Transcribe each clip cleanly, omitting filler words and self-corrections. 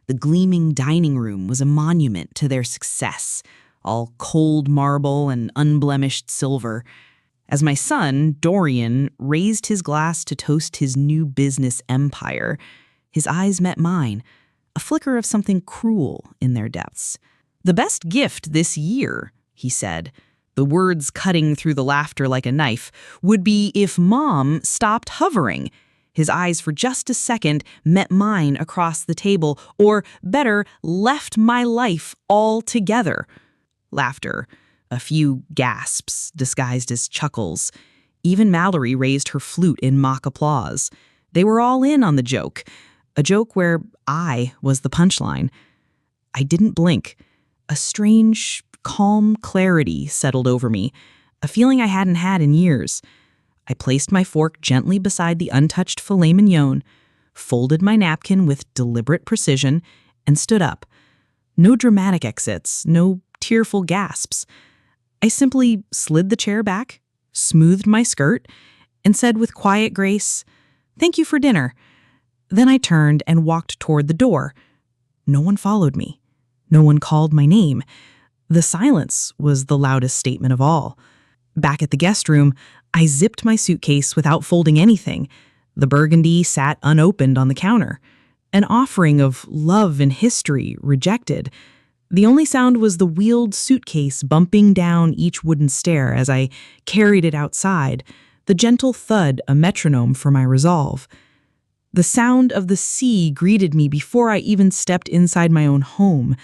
The gleaming dining room was a monument to their success, all cold marble and unblemished silver. As my son, Dorian, raised his glass to toast his new business empire, his eyes met mine, a flicker of something cruel in their depths. "The best gift this year," he said, the words cutting through the laughter like a knife, "would be if Mom stopped hovering." His eyes for just a second met mine across the table, or better, left my life altogether. Laughter, a few gasps disguised as chuckles. Even Mallory raised her flute in mock applause. They were all in on the joke, a joke where I was the punchline. I didn't blink. A strange, calm clarity settled over me, a feeling I hadn't had in years. I placed my fork gently beside the untouched filet mignon, folded my napkin with deliberate precision, and stood up. No dramatic exits, no tearful gasps. I simply slid the chair back, smoothed my skirt, and said with quiet grace, "Thank you for dinner." Then I turned and walked toward the door. No one followed me. No one called my name. The silence was the loudest statement of all. Back at the guest room, I zipped my suitcase without folding anything. The burgundy sat unopened on the counter. An offering of love and history rejected. The only sound was the wheeled suitcase bumping down each wooden stair as I carried it outside, the gentle thud a metronome for my resolve. The sound of the sea greeted me before I even stepped inside my own home.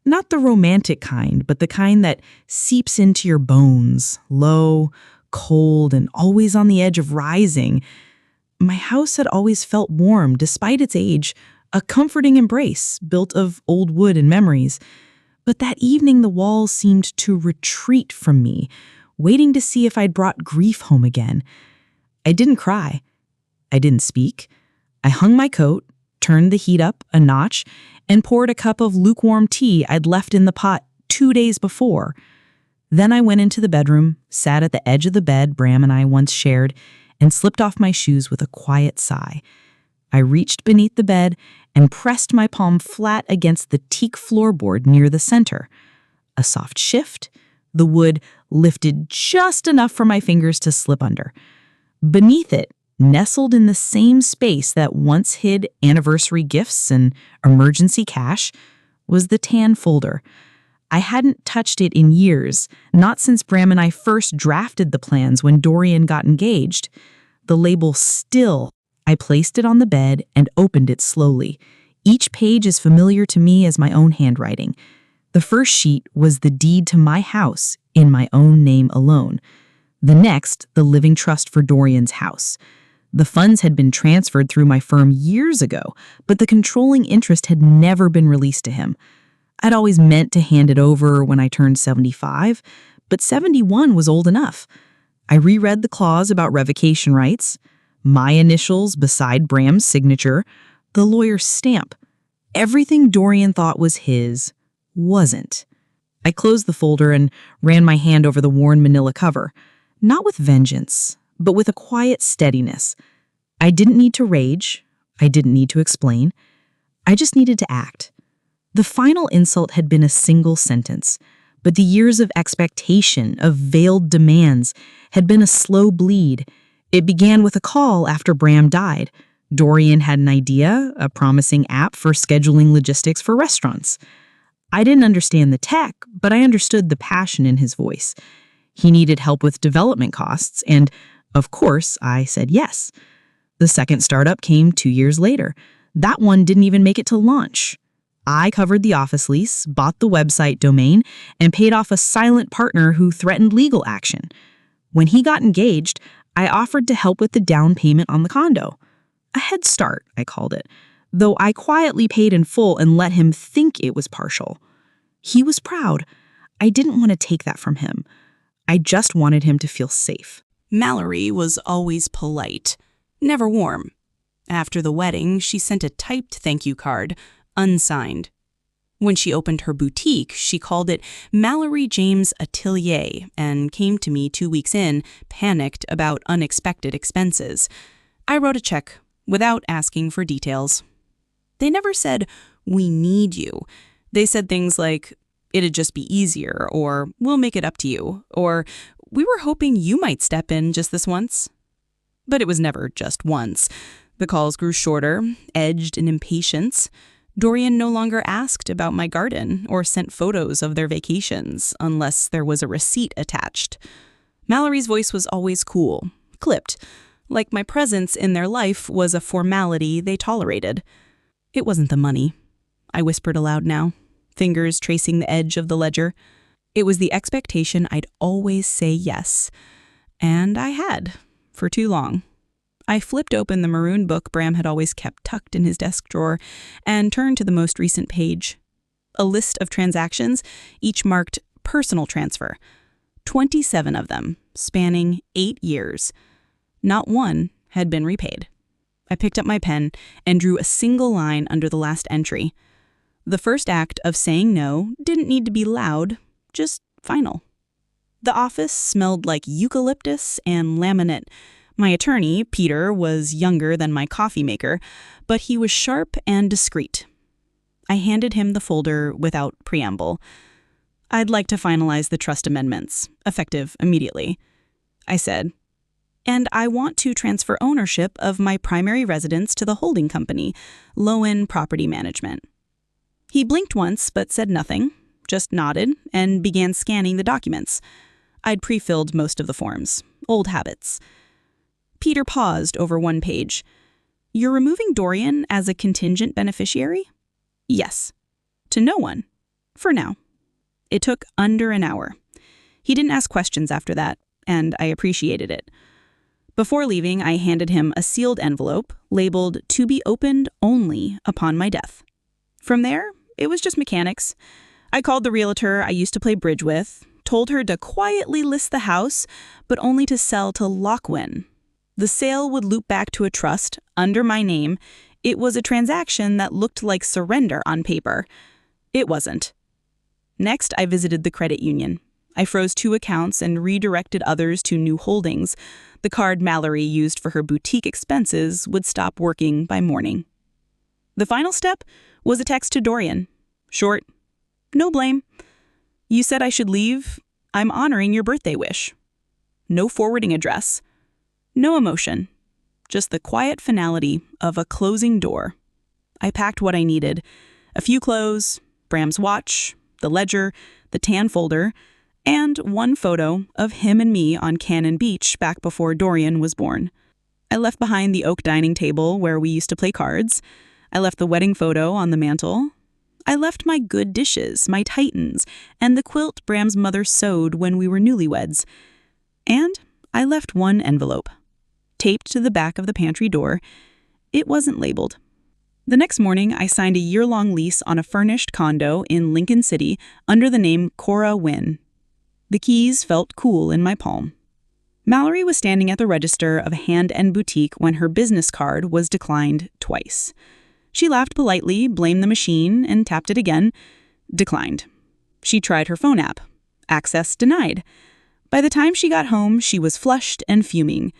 Not the romantic kind, but the kind that seeps into your bones, low, cold, and always on the edge of rising. My house had always felt warm despite its age, a comforting embrace built of old wood and memories. But that evening the walls seemed to retreat from me, waiting to see if I'd brought grief home again. I didn't cry. I didn't speak. I hung my coat, turned the heat up a notch, and poured a cup of lukewarm tea I'd left in the pot 2 days before. Then I went into the bedroom, sat at the edge of the bed Bram and I once shared, and slipped off my shoes with a quiet sigh. I reached beneath the bed and pressed my palm flat against the teak floorboard near the center. A soft shift, the wood lifted just enough for my fingers to slip under. Beneath it, nestled in the same space that once hid anniversary gifts and emergency cash, was the tan folder. I hadn't touched it in years, not since Bram and I first drafted the plans when Dorian got engaged. The label still. I placed it on the bed and opened it slowly. Each page as familiar to me as my own handwriting. The first sheet was the deed to my house in my own name alone. The next, the living trust for Dorian's house. The funds had been transferred through my firm years ago, but the controlling interest had never been released to him. I'd always meant to hand it over when I turned 75, but 71 was old enough. I reread the clause about revocation rights, my initials beside Bram's signature, the lawyer's stamp. Everything Dorian thought was his wasn't. I closed the folder and ran my hand over the worn manila cover, not with vengeance, but with a quiet steadiness. I didn't need to rage. I didn't need to explain. I just needed to act. The final insult had been a single sentence, but the years of expectation, of veiled demands, had been a slow bleed. It began with a call after Bram died. Dorian had an idea, a promising app for scheduling logistics for restaurants. I didn't understand the tech, but I understood the passion in his voice. He needed help with development costs, and, of course, I said yes. The second startup came 2 years later. That one didn't even make it to launch. I covered the office lease, bought the website domain, and paid off a silent partner who threatened legal action. When he got engaged, I offered to help with the down payment on the condo. A head start, I called it, though I quietly paid in full and let him think it was partial. He was proud. I didn't want to take that from him. I just wanted him to feel safe. Mallory was always polite, never warm. After the wedding, she sent a typed thank you card, unsigned. When she opened her boutique, she called it Mallory James Atelier and came to me 2 weeks in, panicked about unexpected expenses. I wrote a check without asking for details. They never said, "We need you." They said things like, "It'd just be easier," or "We'll make it up to you," or "We were hoping you might step in just this once." But it was never just once. The calls grew shorter, edged in impatience. Dorian no longer asked about my garden or sent photos of their vacations unless there was a receipt attached. Mallory's voice was always cool, clipped, like my presence in their life was a formality they tolerated. It wasn't the money, I whispered aloud now, fingers tracing the edge of the ledger. It was the expectation I'd always say yes. And I had, for too long. I flipped open the maroon book Bram had always kept tucked in his desk drawer and turned to the most recent page. A list of transactions, each marked personal transfer. 27 of them, spanning 8 years. Not one had been repaid. I picked up my pen and drew a single line under the last entry. The first act of saying no didn't need to be loud, just final. The office smelled like eucalyptus and laminate. My attorney, Peter, was younger than my coffee maker, but he was sharp and discreet. I handed him the folder without preamble. "I'd like to finalize the trust amendments, effective immediately," I said. "And I want to transfer ownership of my primary residence to the holding company, Lowen Property Management." He blinked once but said nothing, just nodded and began scanning the documents. I'd pre-filled most of the forms, old habits. Peter paused over one page. "You're removing Dorian as a contingent beneficiary?" "Yes. To no one. For now." It took under an hour. He didn't ask questions after that, and I appreciated it. Before leaving, I handed him a sealed envelope labeled "To be opened only upon my death." From there, it was just mechanics. I called the realtor I used to play bridge with, told her to quietly list the house, but only to sell to Lockwin. The sale would loop back to a trust under my name. It was a transaction that looked like surrender on paper. It wasn't. Next, I visited the credit union. I froze 2 accounts and redirected others to new holdings. The card Mallory used for her boutique expenses would stop working by morning. The final step was a text to Dorian. Short, "No blame. You said I should leave. I'm honoring your birthday wish." No forwarding address. No emotion. Just the quiet finality of a closing door. I packed what I needed. A few clothes, Bram's watch, the ledger, the tan folder, and one photo of him and me on Cannon Beach back before Dorian was born. I left behind the oak dining table where we used to play cards. I left the wedding photo on the mantle. I left my good dishes, my Titans, and the quilt Bram's mother sewed when we were newlyweds. And I left one envelope, taped to the back of the pantry door. It wasn't labeled. The next morning, I signed a year-long lease on a furnished condo in Lincoln City under the name Cora Wynn. The keys felt cool in my palm. Mallory was standing at the register of a hand-end boutique when her business card was declined twice. She laughed politely, blamed the machine, and tapped it again. Declined. She tried her phone app. Access denied. By the time she got home, she was flushed and fuming.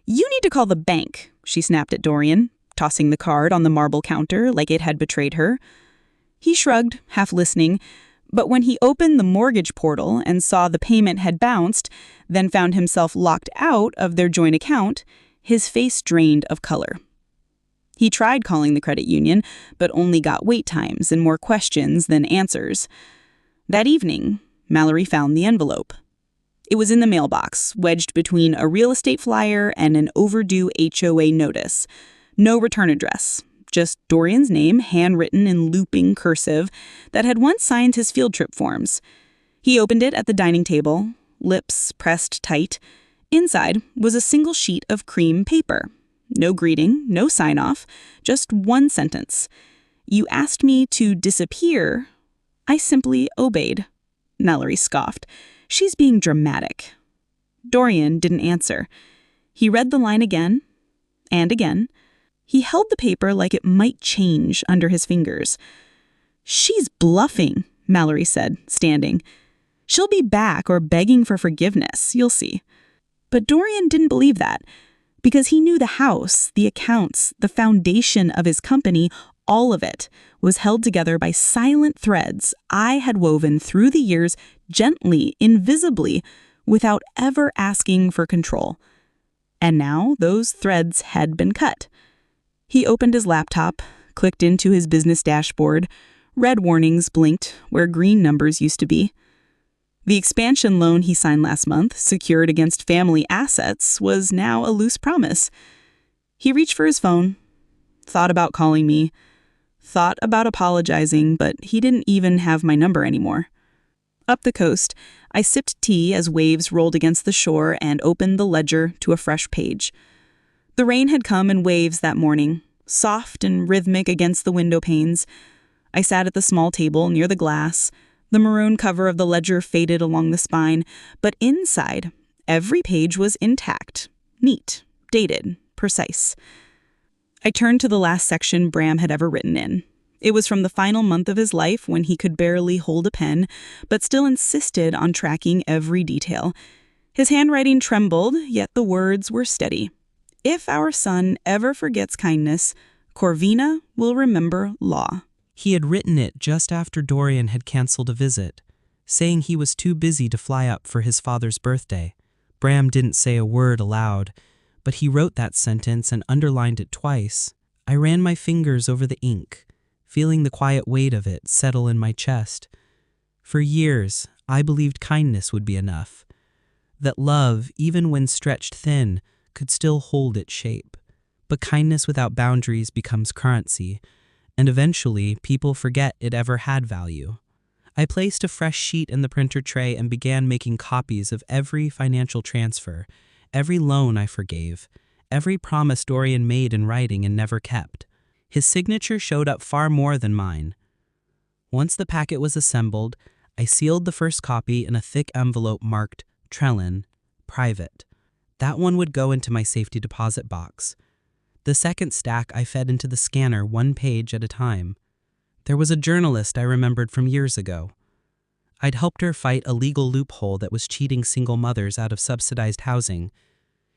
"You need to call the bank," she snapped at Dorian, tossing the card on the marble counter like it had betrayed her. He shrugged, half listening, but when he opened the mortgage portal and saw the payment had bounced, then found himself locked out of their joint account, his face drained of color. He tried calling the credit union, but only got wait times and more questions than answers. That evening, Mallory found the envelope. It was in the mailbox, wedged between a real estate flyer and an overdue HOA notice. No return address, just Dorian's name handwritten in looping cursive that had once signed his field trip forms. He opened it at the dining table, lips pressed tight. Inside was a single sheet of cream paper. No greeting, no sign-off, just one sentence. "You asked me to disappear. I simply obeyed." Mallory scoffed. "She's being dramatic." Dorian didn't answer. He read the line again and again. He held the paper like it might change under his fingers. "She's bluffing," Mallory said, standing. "She'll be back or begging for forgiveness, you'll see." But Dorian didn't believe that, because he knew the house, the accounts, the foundation of his company All of it was held together by silent threads I had woven through the years, gently, invisibly, without ever asking for control. And now those threads had been cut. He opened his laptop, clicked into his business dashboard. Red warnings blinked where green numbers used to be. The expansion loan he signed last month, secured against family assets, was now a loose promise. He reached for his phone, thought about calling me, thought about apologizing, but he didn't even have my number anymore. Up the coast, I sipped tea as waves rolled against the shore and opened the ledger to a fresh page. The rain had come in waves that morning, soft and rhythmic against the window panes. I sat at the small table near the glass. The maroon cover of the ledger faded along the spine, but inside, every page was intact, neat, dated, precise. I turned to the last section Bram had ever written in. It was from the final month of his life when he could barely hold a pen, but still insisted on tracking every detail. His handwriting trembled, yet the words were steady. If our son ever forgets kindness, Corvina will remember law. He had written it just after Dorian had canceled a visit, saying he was too busy to fly up for his father's birthday. Bram didn't say a word aloud, but he wrote that sentence and underlined it twice. I ran my fingers over the ink, feeling the quiet weight of it settle in my chest. For years, I believed kindness would be enough, that love, even when stretched thin, could still hold its shape. But kindness without boundaries becomes currency, and eventually people forget it ever had value. I placed a fresh sheet in the printer tray and began making copies of every financial transfer, every loan I forgave, every promise Dorian made in writing and never kept. His signature showed up far more than mine. Once the packet was assembled, I sealed the first copy in a thick envelope marked Trellin, Private. That one would go into my safety deposit box. The second stack I fed into the scanner one page at a time. There was a journalist I remembered from years ago. I'd helped her fight a legal loophole that was cheating single mothers out of subsidized housing.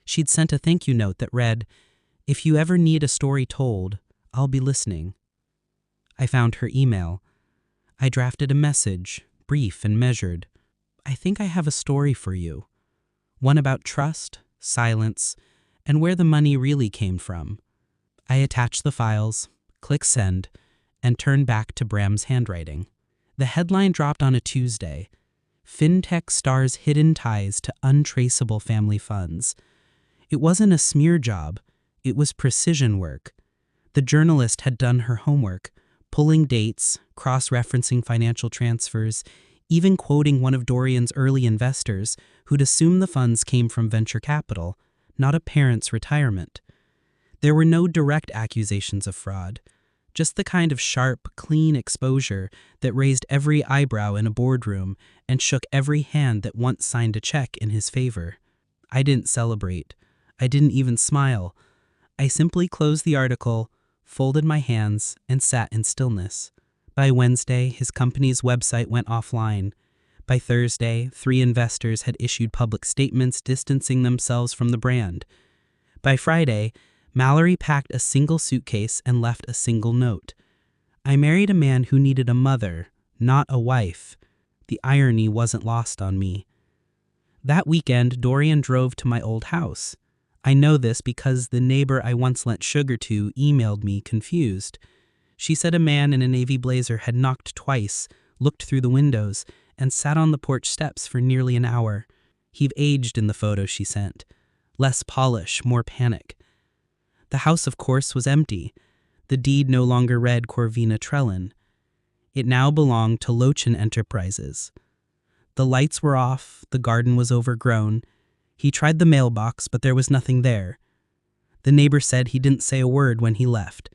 She'd sent a thank you note that read, "If you ever need a story told, I'll be listening." I found her email. I drafted a message, brief and measured. "I think I have a story for you. One about trust, silence, and where the money really came from." I attached the files, clicked send, and turned back to Bram's handwriting. The headline dropped on a Tuesday. FinTech stars hidden ties to untraceable family funds. It wasn't a smear job. It was precision work. The journalist had done her homework, pulling dates, cross-referencing financial transfers, even quoting one of Dorian's early investors who'd assumed the funds came from venture capital, not a parent's retirement. There were no direct accusations of fraud, just the kind of sharp, clean exposure that raised every eyebrow in a boardroom and shook every hand that once signed a check in his favor. I didn't celebrate. I didn't even smile. I simply closed the article, folded my hands, and sat in stillness. By Wednesday, his company's website went offline. By Thursday, 3 investors had issued public statements distancing themselves from the brand. By Friday, Mallory packed a single suitcase and left a single note. I married a man who needed a mother, not a wife. The irony wasn't lost on me. That weekend, Dorian drove to my old house. I know this because the neighbor I once lent sugar to emailed me confused. She said a man in a navy blazer had knocked twice, looked through the windows, and sat on the porch steps for nearly an hour. He'd aged in the photo she sent. Less polish, more panic. The house, of course, was empty. The deed no longer read Corvina Trellin. It now belonged to Lochin Enterprises. The lights were off, the garden was overgrown. He tried the mailbox, but there was nothing there. The neighbor said he didn't say a word when he left.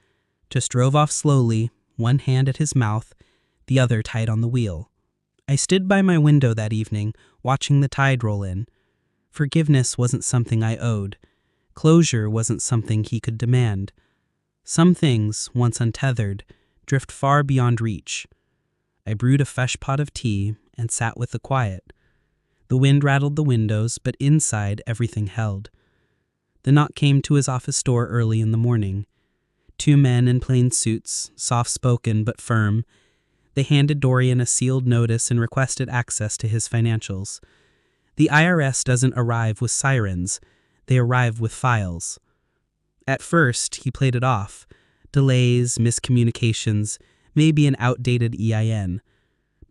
Just drove off slowly, one hand at his mouth, the other tight on the wheel. I stood by my window that evening, watching the tide roll in. Forgiveness wasn't something I owed. Closure wasn't something he could demand. Some things, once untethered, drift far beyond reach. I brewed a fresh pot of tea and sat with the quiet. The wind rattled the windows, but inside everything held. The knock came to his office door early in the morning. Two men in plain suits, soft-spoken but firm. They handed Dorian a sealed notice and requested access to his financials. The IRS doesn't arrive with sirens, they arrive with files. At first, he played it off. Delays, miscommunications, maybe an outdated EIN.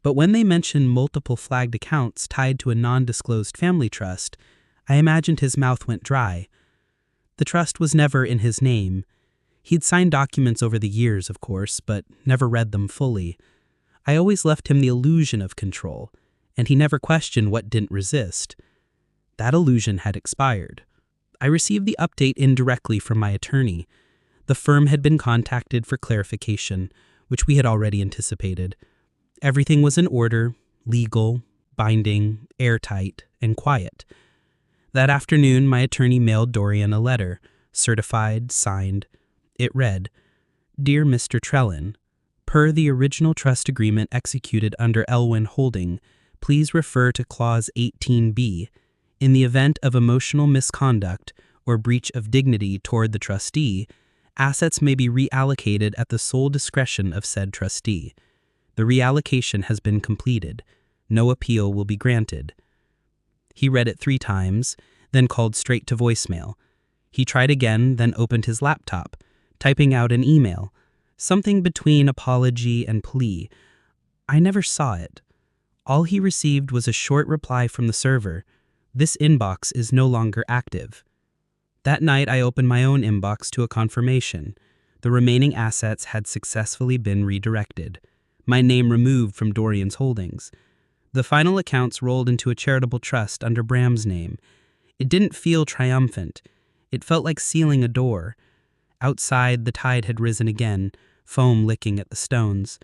But when they mentioned multiple flagged accounts tied to a non-disclosed family trust, I imagined his mouth went dry. The trust was never in his name. He'd signed documents over the years, of course, but never read them fully. I always left him the illusion of control, and he never questioned what didn't resist. That illusion had expired. I received the update indirectly from my attorney. The firm had been contacted for clarification, which we had already anticipated. Everything was in order, legal, binding, airtight, and quiet. That afternoon, my attorney mailed Dorian a letter, certified, signed. It read, "Dear Mr. Trellin, per the original trust agreement executed under Elwyn Holding, please refer to Clause 18B. In the event of emotional misconduct or breach of dignity toward the trustee, assets may be reallocated at the sole discretion of said trustee. The reallocation has been completed. No appeal will be granted." He read it 3 times, then called straight to voicemail. He tried again, then opened his laptop, typing out an email, something between apology and plea. I never saw it. All he received was a short reply from the server. "This inbox is no longer active." That night, I opened my own inbox to a confirmation. The remaining assets had successfully been redirected. My name removed from Dorian's holdings. The final accounts rolled into a charitable trust under Bram's name. It didn't feel triumphant. It felt like sealing a door. Outside, the tide had risen again, foam licking at the stones.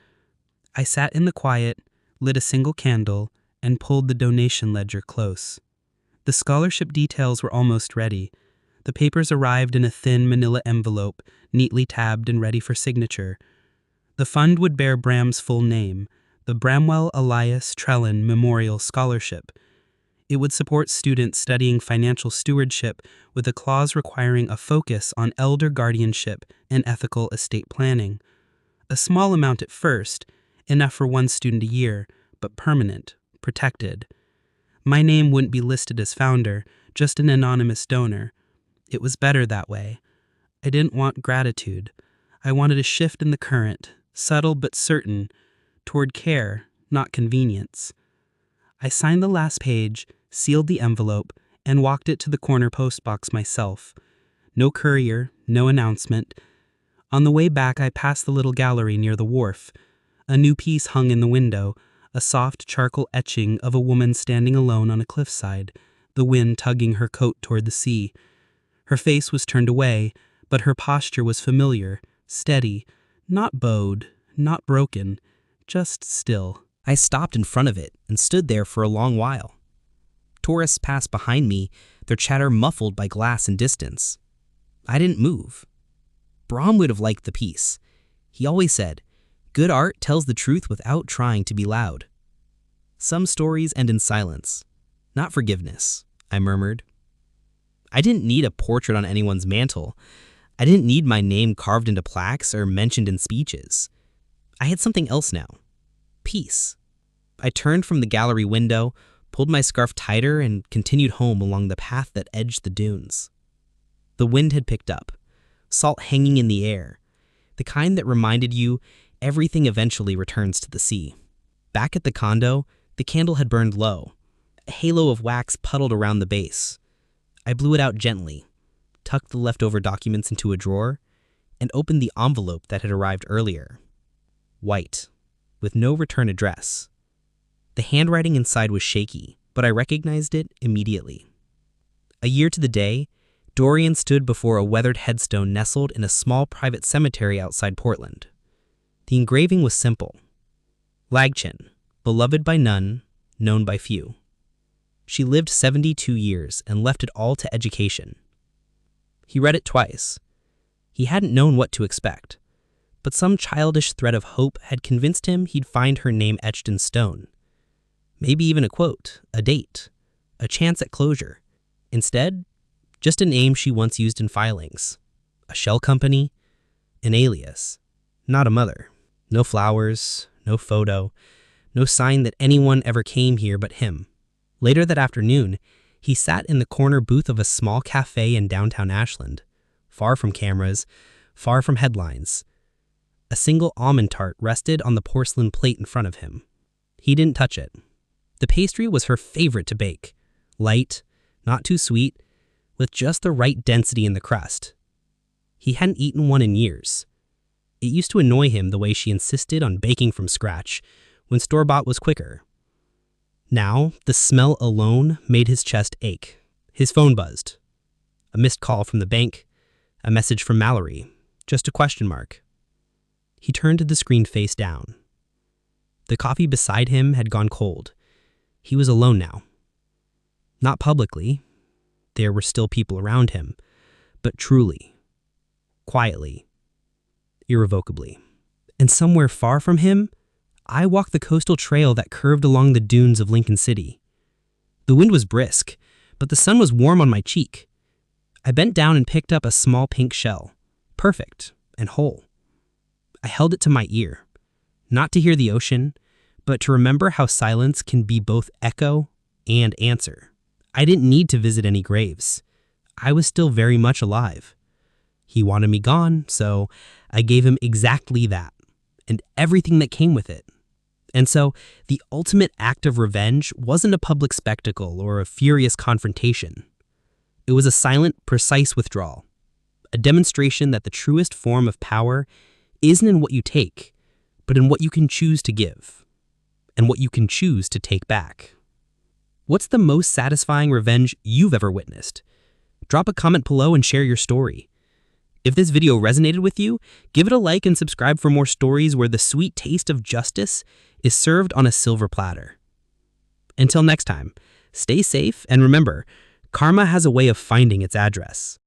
I sat in the quiet, lit a single candle, and pulled the donation ledger close. The scholarship details were almost ready. The papers arrived in a thin manila envelope, neatly tabbed and ready for signature. The fund would bear Bram's full name, the Bramwell Elias Trellin Memorial Scholarship. It would support students studying financial stewardship with a clause requiring a focus on elder guardianship and ethical estate planning. A small amount at first, enough for 1 student a year, but permanent, protected. My name wouldn't be listed as founder, just an anonymous donor. It was better that way. I didn't want gratitude. I wanted a shift in the current, subtle but certain, toward care, not convenience. I signed the last page, sealed the envelope, and walked it to the corner postbox myself. No courier, no announcement. On the way back, I passed the little gallery near the wharf. A new piece hung in the window, a soft charcoal etching of a woman standing alone on a cliffside, the wind tugging her coat toward the sea. Her face was turned away, but her posture was familiar, steady, not bowed, not broken, just still. I stopped in front of it and stood there for a long while. Tourists passed behind me, their chatter muffled by glass and distance. I didn't move. Brahm would have liked the piece. He always said, "Good art tells the truth without trying to be loud." Some stories end in silence, not forgiveness, I murmured. I didn't need a portrait on anyone's mantle. I didn't need my name carved into plaques or mentioned in speeches. I had something else now. Peace. I turned from the gallery window, pulled my scarf tighter, and continued home along the path that edged the dunes. The wind had picked up, salt hanging in the air, the kind that reminded you everything eventually returns to the sea. Back at the condo, the candle had burned low. A halo of wax puddled around the base. I blew it out gently, tucked the leftover documents into a drawer, and opened the envelope that had arrived earlier. White, with no return address. The handwriting inside was shaky, but I recognized it immediately. A year to the day, Dorian stood before a weathered headstone nestled in a small private cemetery outside Portland. The engraving was simple. Lagchin, beloved by none, known by few. She lived 72 years and left it all to education. He read it twice. He hadn't known what to expect, but some childish thread of hope had convinced him he'd find her name etched in stone. Maybe even a quote, a date, a chance at closure. Instead, just a name she once used in filings. A shell company, An alias, not a mother. No flowers, no photo, no sign that anyone ever came here but him. Later that afternoon, he sat in the corner booth of a small cafe in downtown Ashland, far from cameras, far from headlines. A single almond tart rested on the porcelain plate in front of him. He didn't touch it. The pastry was her favorite to bake. Light, not too sweet, with just the right density in the crust. He hadn't eaten one in years. It used to annoy him the way she insisted on baking from scratch, when store-bought was quicker. Now, the smell alone made his chest ache. His phone buzzed. A missed call from the bank, a message from Mallory, just a question mark. He turned to the screen face down. The coffee beside him had gone cold. He was alone now. Not publicly. There were still people around him, but truly, quietly, irrevocably. And somewhere far from him, I walked the coastal trail that curved along the dunes of Lincoln City. The wind was brisk, but the sun was warm on my cheek. I bent down and picked up a small pink shell, perfect and whole. I held it to my ear, not to hear the ocean, but to remember how silence can be both echo and answer. I didn't need to visit any graves. I was still very much alive. He wanted me gone, so I gave him exactly that, and everything that came with it. And so, the ultimate act of revenge wasn't a public spectacle or a furious confrontation. It was a silent, precise withdrawal, a demonstration that the truest form of power isn't in what you take, but in what you can choose to give, and what you can choose to take back. What's the most satisfying revenge you've ever witnessed? Drop a comment below and share your story. If this video resonated with you, give it a like and subscribe for more stories where the sweet taste of justice is served on a silver platter. Until next time, stay safe and remember, karma has a way of finding its address.